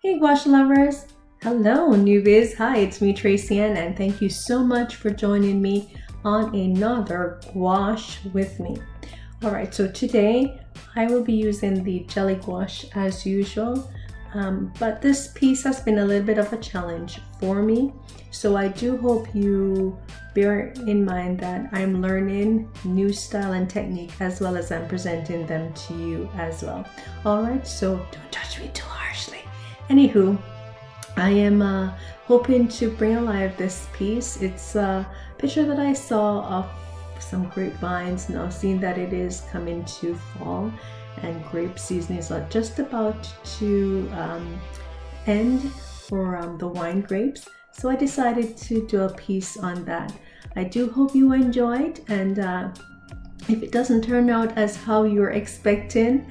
Hey gouache lovers! Hello newbies! Hi, it's me Tracy Ann, and thank you so much for joining me on another Gouache with me. Alright, so today I will be using the jelly gouache as usual, but this piece has been a little bit of a challenge for me, so I do hope you bear in mind that I'm learning new style and technique as well as I'm presenting them to you as well. Alright, so don't touch me too harshly. Anywho, I am hoping to bring alive this piece. It's a picture that I saw of some grapevines. Now seeing that it is coming to fall and grape season is just about to end for the wine grapes, so I decided to do a piece on that. I do hope you enjoyed, and if it doesn't turn out as how you're expecting,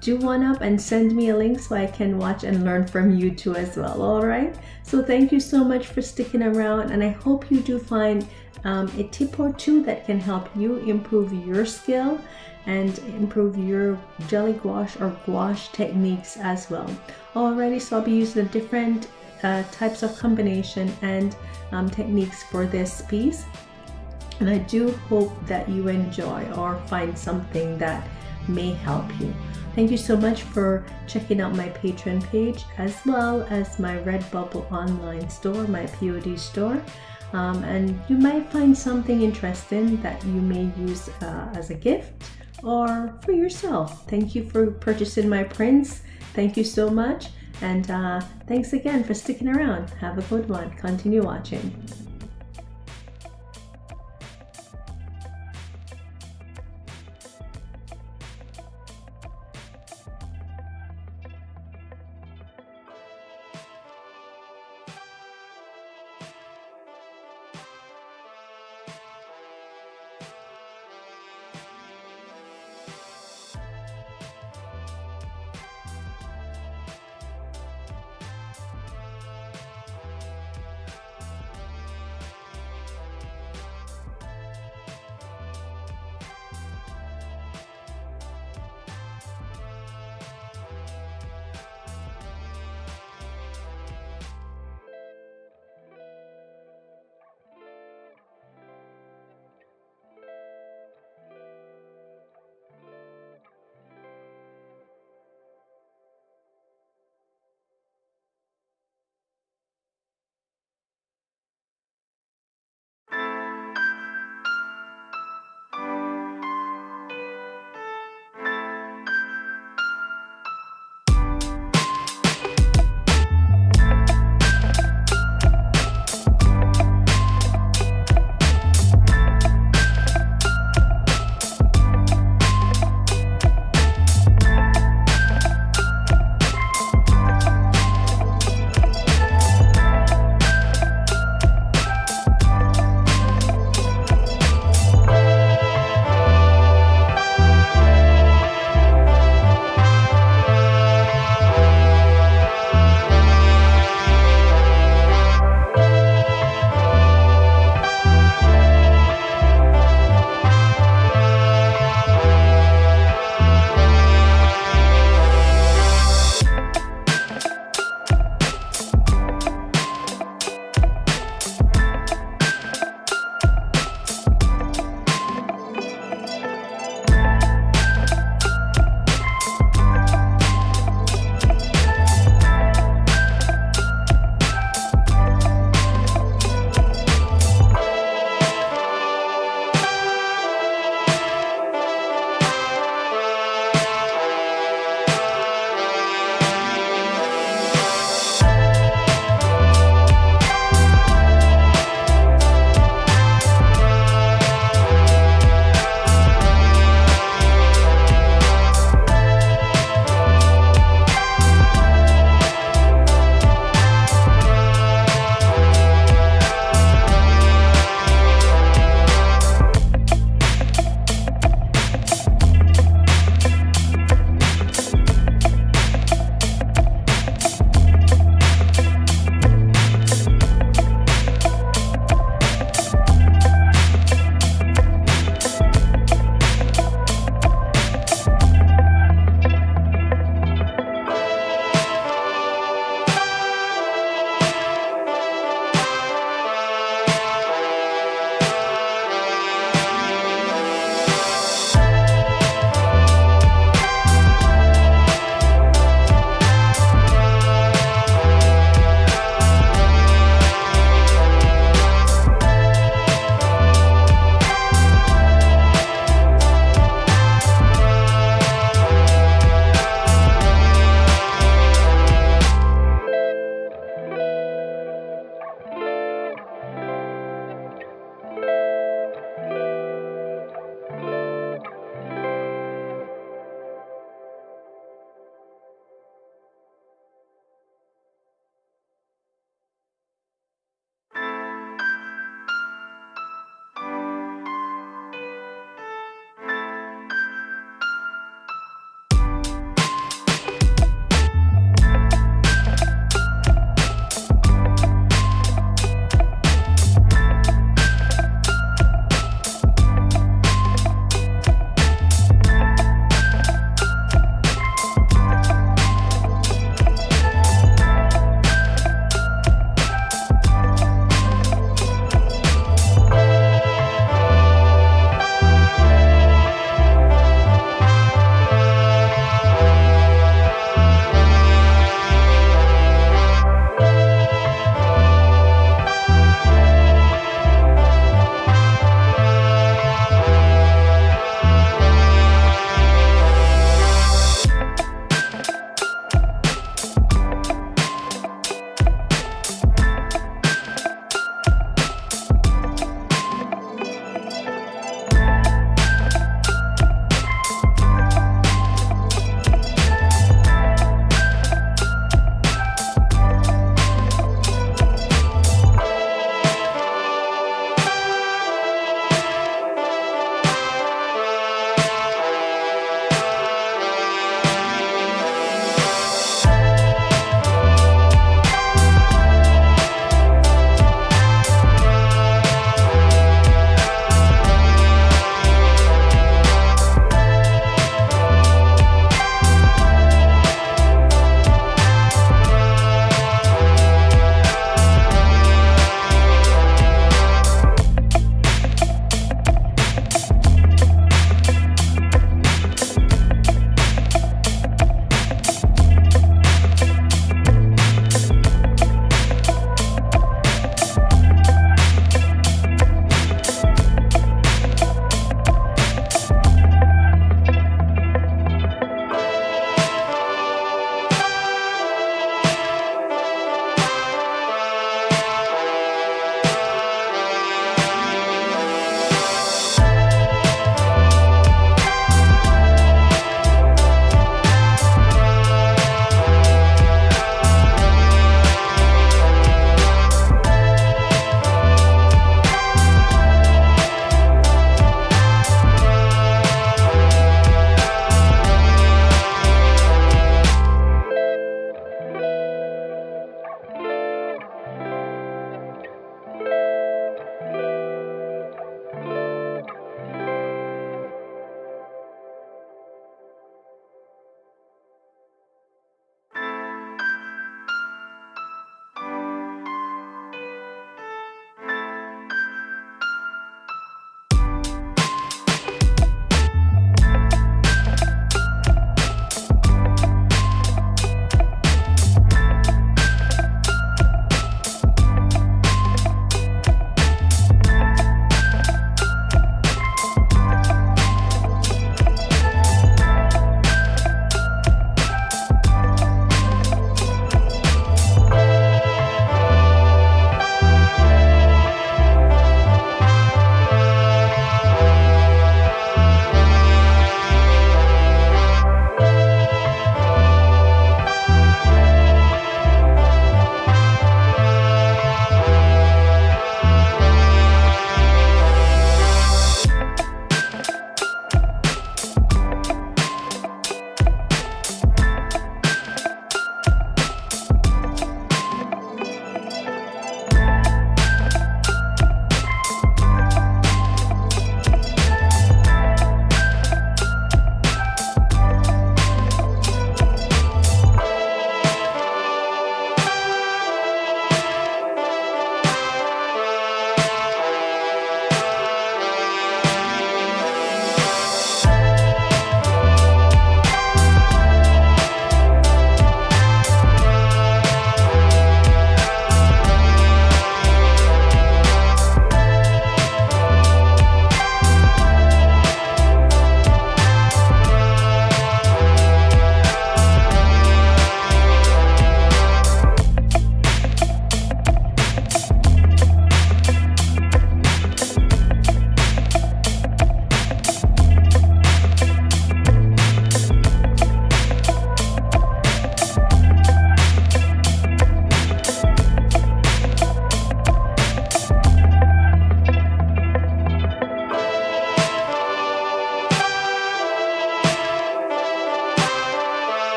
do one up and send me a link so I can watch and learn from you too as well. All right, so thank you so much for sticking around, and I hope you do find a tip or two that can help you improve your skill and improve your jelly gouache or gouache techniques as well. Alrighty, so I'll be using the different types of combination and techniques for this piece, and I do hope that you enjoy or find something that may help you. Thank you so much for checking out my Patreon page as well as my Redbubble online store, my POD store, and you might find something interesting that you may use as a gift or for yourself. Thank you for purchasing my prints. Thank you so much, and thanks again for sticking around. Have a good one. Continue watching.